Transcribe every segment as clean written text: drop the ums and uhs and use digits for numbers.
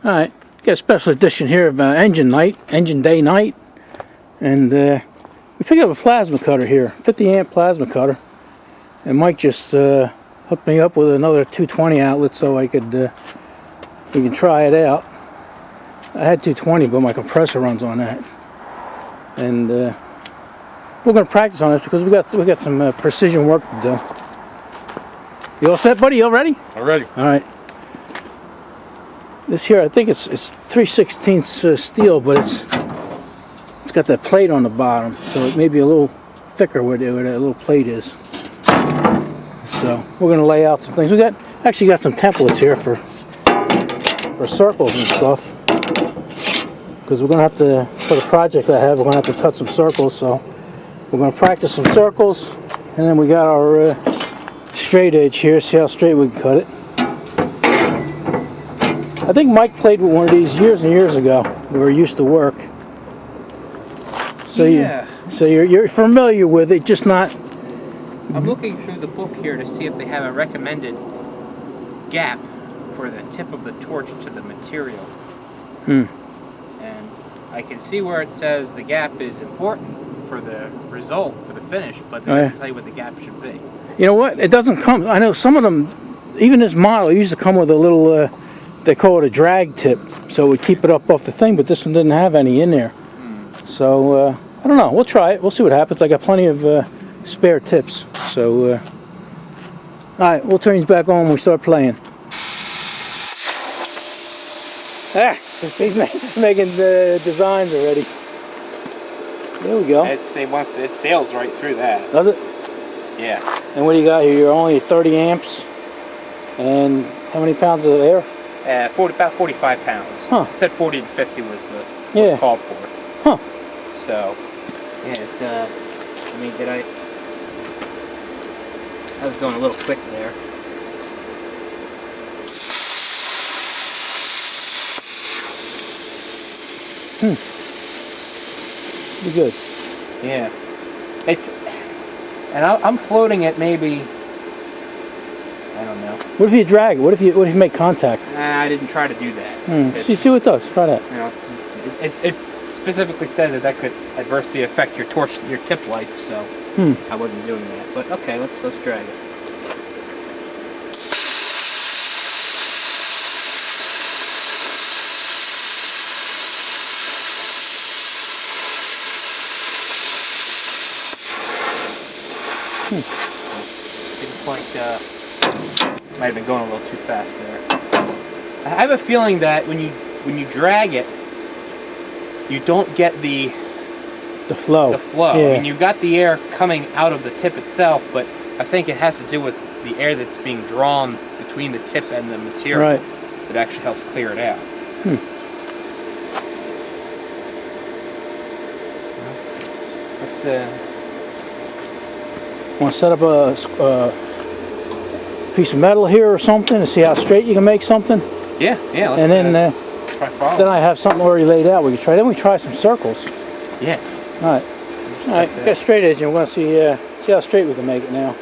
Alright, got a special edition here of engine day night. And we picked up a plasma cutter here, 50 amp plasma cutter. And Mike just hooked me up with another 220 outlet so I could, we can try it out. I had 220, but my compressor runs on that. And we're going to practice on this because we got some precision work to do. You all set, buddy? You all ready? I'm ready. All right. This here, I think it's 3/16 steel, but it's got that plate on the bottom, so it may be a little thicker where that little plate is. So we're going to lay out some things. We actually got some templates here for circles and stuff, because we're going to have to, for the project I have, we're going to have to cut some circles. So we're going to practice some circles, and then we got our straight edge here. See how straight we can cut it. I think Mike played with one of these years and years ago where he used to work. So yeah. You're familiar with it, just not. I'm looking through the book here to see if they have a recommended gap for the tip of the torch to the material. And I can see where it says the gap is important for the result, for the finish, but it doesn't tell you what the gap should be. You know what? It doesn't come. I know some of them, even this model, used to come with a little. They call it a drag tip, so we keep it up off the thing, but this one didn't have any in there. So, I don't know. We'll try it. We'll see what happens. I got plenty of spare tips. So, alright, we'll turn these back on when we start playing. He's making the designs already. There we go. It sails right through that. Does it? Yeah. And what do you got here? You're only at 30 amps. And how many pounds of air? About 45 pounds. Huh. It said 40 to 50 was what called for. Huh. So, yeah, I mean, I was going a little quick there. Be good. Yeah. And I'm floating at maybe, I don't know. What if you drag it? What if you make contact? I didn't try to do that. See what it does. Try that. You know, it specifically said that could adversely affect your tip life, so I wasn't doing that. But okay, let's drag it. Seems like might have been going a little too fast there. I have a feeling that when you drag it, you don't get the flow. Yeah. I mean, you've got the air coming out of the tip itself, but I think it has to do with the air that's being drawn between the tip and the material that actually helps clear it out. Let's want to set up a piece of metal here or something to see how straight you can make something? Yeah. Let's, and then try following. Then I have something already laid out. We can try. Then we try some circles. Yeah. All right. Got straight edge, and we're going to see how straight we can make it now.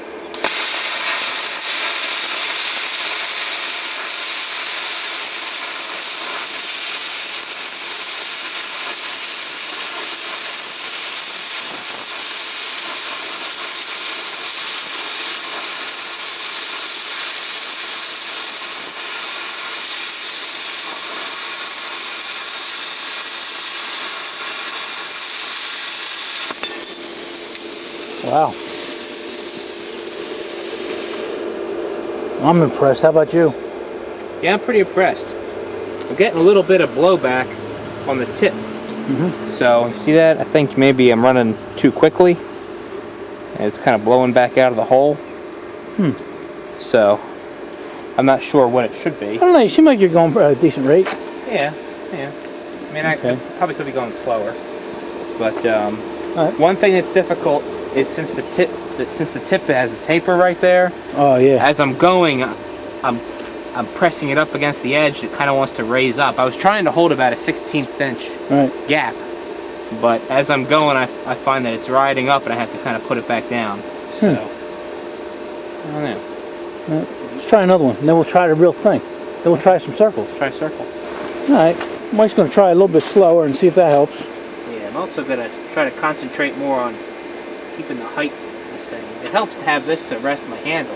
Wow. I'm impressed. How about you? Yeah, I'm pretty impressed. I'm getting a little bit of blowback on the tip. So, you see that? I think maybe I'm running too quickly. And it's kind of blowing back out of the hole. So, I'm not sure what it should be. I don't know. You seem like you're going at a decent rate. Yeah. I mean, I probably could be going slower. But one thing that's difficult is since the tip has a taper right there. Oh yeah. As I'm going, I'm pressing it up against the edge. It kind of wants to raise up. I was trying to hold about a 1/16 inch gap, but as I'm going, I find that it's riding up, and I have to kind of put it back down. So I don't know. Let's try another one, and then we'll try the real thing. Then we'll try some circles. Try a circle. Alright, Mike's going to try a little bit slower and see if that helps. Yeah, I'm also going to try to concentrate more on keeping the height the same. It helps to have this to rest my handle.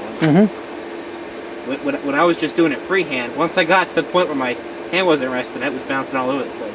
When I was just doing it freehand, once I got to the point where my hand wasn't resting, it was bouncing all over the place.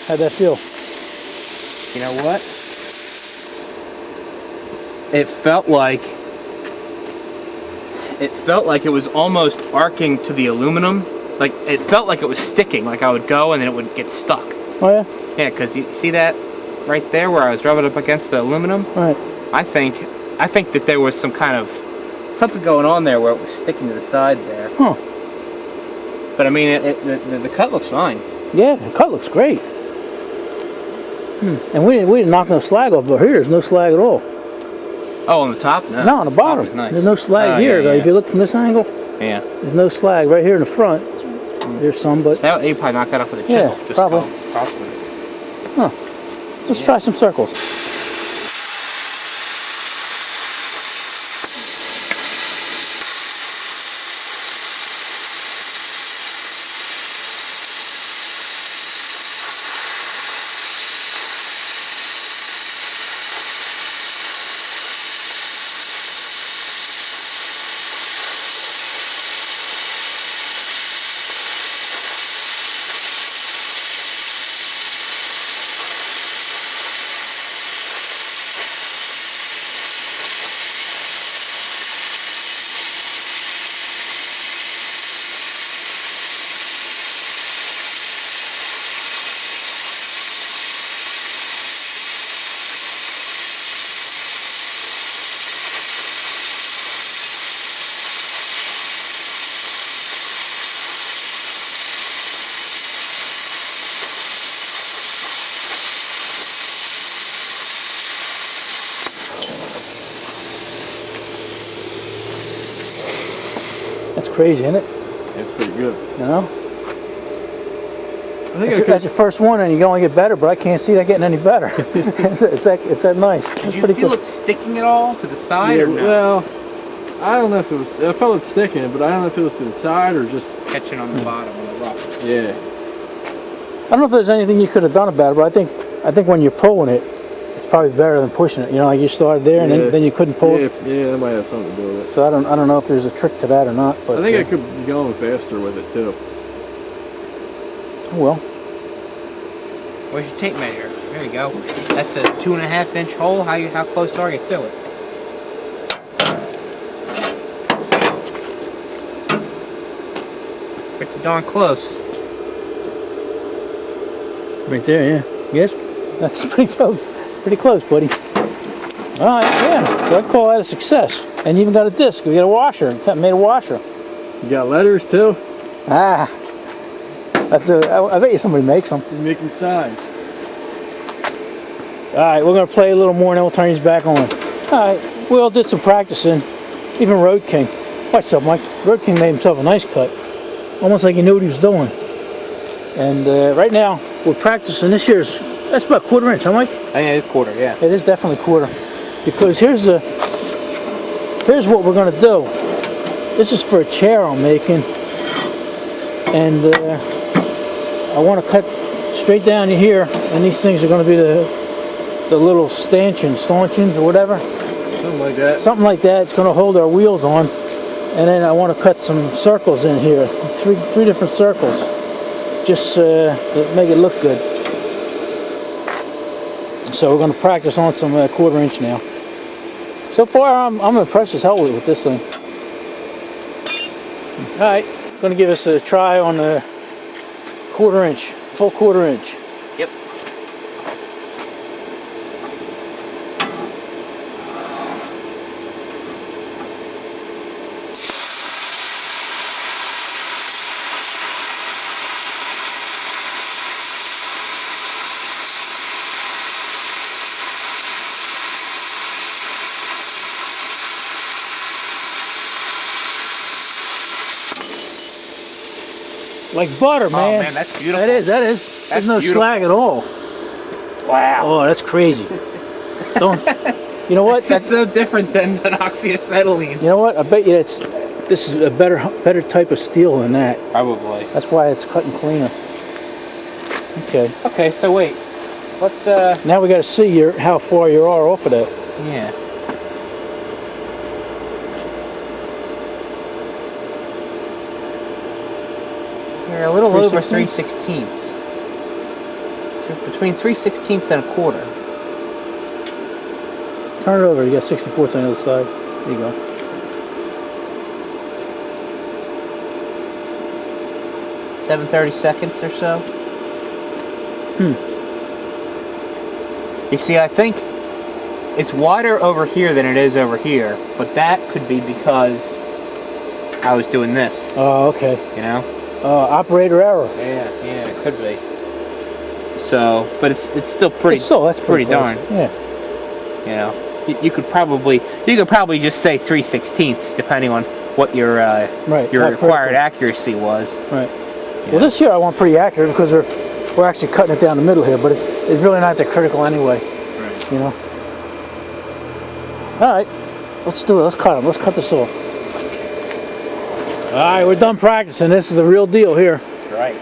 How'd that feel? You know what? It felt like it was almost arcing to the aluminum. Like it felt like it was sticking. Like I would go and then it would get stuck. Oh yeah? Yeah, because you see that right there where I was rubbing up against the aluminum? Right. I think that there was some kind of something going on there where it was sticking to the side there. Huh. But I mean, the cut looks fine. Yeah, the cut looks great. And we didn't knock no slag off, but here there's no slag at all. Oh, on the top? No. No, on the bottom. Nice. There's no slag here. Yeah, yeah. If you look from this angle, yeah. there's no slag. Right here in the front, there's some, but... You probably knocked that off with a Yeah, chisel. Just probably. go across with it. Huh. Let's try some circles. That's crazy, isn't it? That's pretty good. You know? I think That's your first one, and you're going to get better, but I can't see that getting any better. it's that nice. Did you feel it sticking at all to the side or no? Well, I don't know if it was. I felt it sticking, but I don't know if it was to the side or just catching on the bottom on the rough. Yeah. I don't know if there's anything you could have done about it, but I think when you're pulling it, it's probably better than pushing it. You know, like you started there and then you couldn't pull it. Yeah, that might have something to do with it. So I don't know if there's a trick to that or not. But I think I could be going faster with it too. Oh well. Where's your tape measure? There you go. That's a 2.5 inch hole. How close are you to it? Pretty darn close. Right there, yeah. Yes, that's pretty close. Pretty close, buddy. All right, yeah. So I'd call that a success. And you even got a disc. We got a washer. Made a washer. You got letters too? Ah. I bet you somebody makes them. You're making signs. Alright, we're going to play a little more and then we'll turn these back on. Alright, we all did some practicing. Even Road King. Watch up, Mike. Road King made himself a nice cut. Almost like he knew what he was doing. And right now, we're practicing. That's about 1/4 inch, huh, Mike? Oh, yeah, it's quarter, yeah. It is definitely 1/4. Because here's what we're going to do. This is for a chair I'm making. And I want to cut straight down to here, and these things are going to be the little stanchions or whatever. Something like that. Something like that. It's going to hold our wheels on. And then I want to cut some circles in here. Three different circles. Just to make it look good. So we're going to practice on some 1/4 inch now. So far, I'm impressed as hell with this thing. Alright, gonna give us a try on the full quarter inch. Yep. Like butter, man. Oh man, that's beautiful. That is. That's There's no beautiful. slag at all. Wow. Oh, that's crazy. Don't. You know what? That's so different than oxyacetylene. You know what? I bet you this is a better type of steel than that. Probably. That's why it's cutting cleaner. Okay. Okay, so wait. Let's Now we got to see how far you are off of that. yeah. You're a little over 3/16. So between 3/16 and a quarter. Turn it over. You got 64th on the other side. There you go. $7.30 or so. You see, I think it's wider over here than it is over here, but that could be because I was doing this. Oh, okay. You know? Operator error. Yeah, it could be. So, but it's still pretty. That's pretty darn. close. Yeah. You know, you could probably just say 3/16 depending on what your required accuracy was. Right. Yeah. Well, this here I want pretty accurate because we're actually cutting it down the middle here, but it's really not that critical anyway. Right. You know. All right. Let's do it. Let's cut them. Let's cut this off. All right, we're done practicing. This is the real deal here. Right.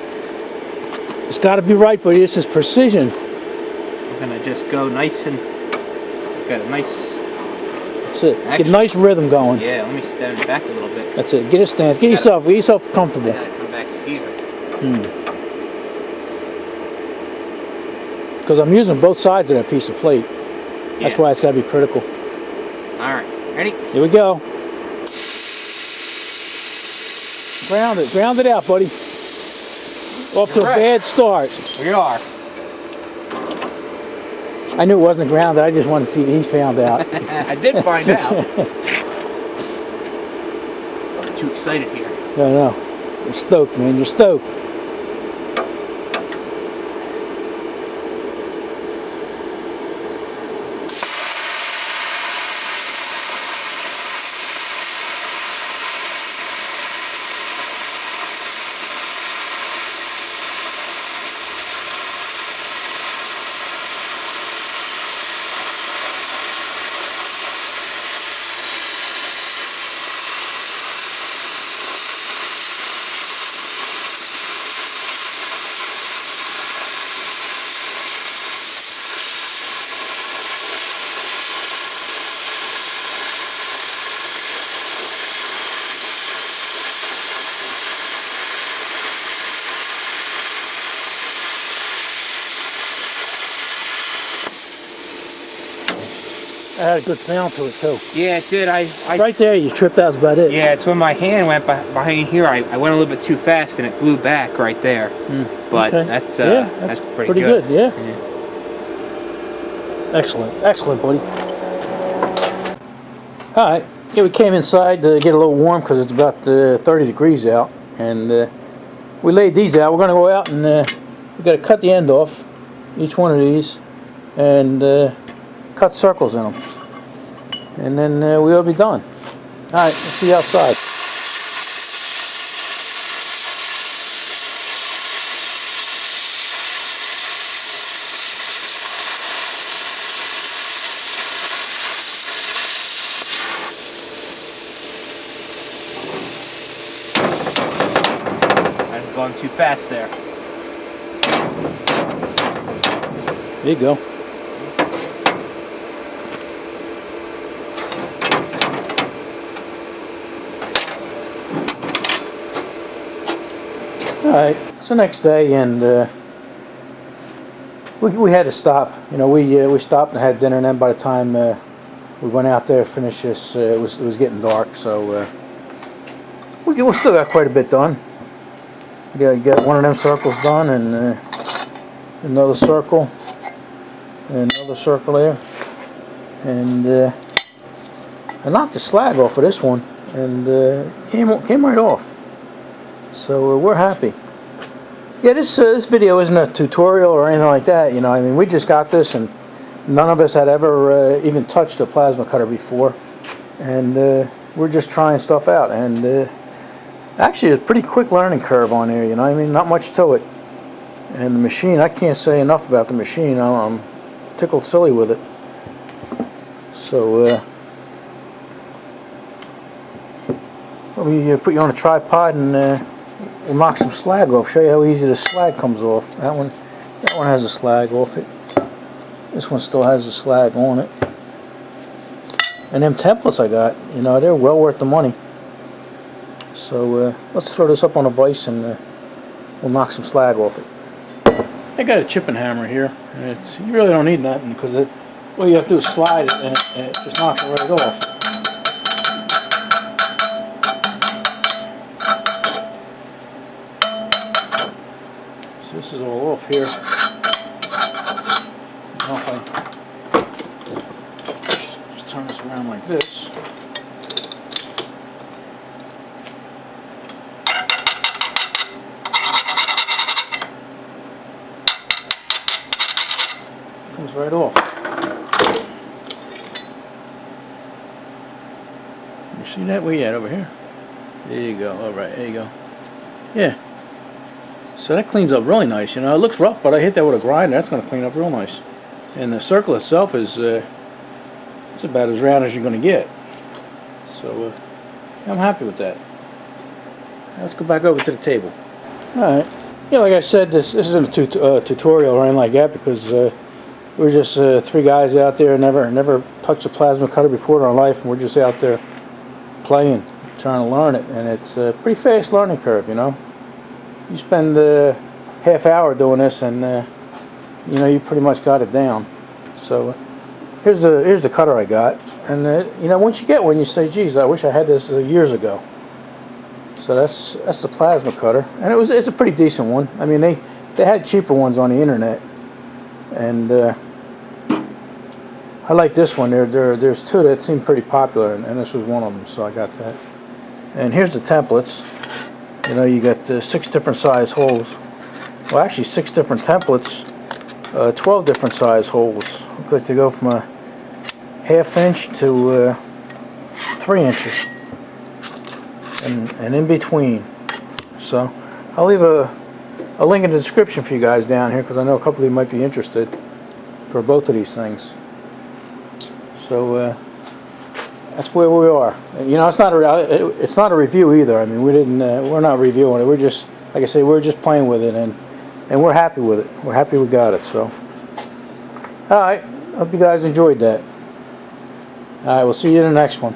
It's got to be right, but this is precision. We're gonna just go nice and got a nice. That's it. Get a nice rhythm going. Yeah, let me stand back a little bit. That's it. Get a stance. Get yourself comfortable. I gotta come back to here. Because I'm using both sides of that piece of plate. That's why it's got to be critical. All right, ready? Here we go. Ground it out, buddy. Off to a bad start. We are. I knew it wasn't grounded. I just wanted to see what he found out. I did find out. I'm too excited here. No. You're stoked, man. You're stoked. That had a good sound to it too. Yeah, it did. I right there, you tripped. That was about it. Yeah, it's when my hand went behind here. I went a little bit too fast and it blew back right there. But okay. that's pretty good. Yeah. Excellent, buddy. All right. Yeah, we came inside to get a little warm because it's about 30 degrees out, and we laid these out. We're going to go out and we got to cut the end off each one of these and cut circles in them, and then we ought to be done. All right, let's see outside. I'm going too fast there. There you go. Alright, it's the next day, and we had to stop. You know, we stopped and had dinner, and then by the time we went out there to finish this, it was getting dark, so we still got quite a bit done. Get one of them circles done, and another circle, and another circle there, and I knocked the slag off of this one, and came right off. So we're happy. Yeah, this video isn't a tutorial or anything like that. You know, I mean, we just got this, and none of us had ever even touched a plasma cutter before, and we're just trying stuff out. And actually, it's a pretty quick learning curve on here. You know, I mean, not much to it. And the machine, I can't say enough about the machine. I'm tickled silly with it. So let me put you on a tripod, and we'll knock some slag off. Show you how easy the slag comes off. That one has a slag off it. This one still has the slag on it. And them templates I got, you know, they're well worth the money. So let's throw this up on a vise, and we'll knock some slag off it. I got a chipping hammer here, and you really don't need nothing, because all you have to do is slide it, and it just knocks it right off. So this is all off here. Now if I just turn this around like this. Comes right off. You see that? Where you at? Over here? There you go. Alright, there you go. Yeah. So that cleans up really nice. You know, it looks rough, but I hit that with a grinder. That's going to clean up real nice. And the circle itself is it's about as round as you're going to get. So I'm happy with that. Let's go back over to the table. Alright. Yeah, like I said, this isn't a tutorial or anything like that, because we're just three guys out there, never touched a plasma cutter before in our life, and we're just out there playing, trying to learn it. And it's a pretty fast learning curve, you know. You spend a half hour doing this, and you know, you pretty much got it down. So here's the cutter I got, and you know, once you get one, you say, geez, I wish I had this years ago. So that's the plasma cutter, and it's a pretty decent one. I mean, they had cheaper ones on the internet, and I like this one. There's two that seem pretty popular, and this was one of them, so I got that. And here's the templates. You know, you got 6 different size holes. Well, actually 6 different templates, 12 different size holes. Look like they go from a 1/2 inch to 3 inches, and in between. So I'll leave a link in the description for you guys down here, because I know a couple of you might be interested for both of these things. So that's where we are. You know, it's not a review either. I mean, we're not reviewing it. We're just, like I say, we're just playing with it, and we're happy with it. We're happy we got it. So, all right. Hope you guys enjoyed that. All right. We'll see you in the next one.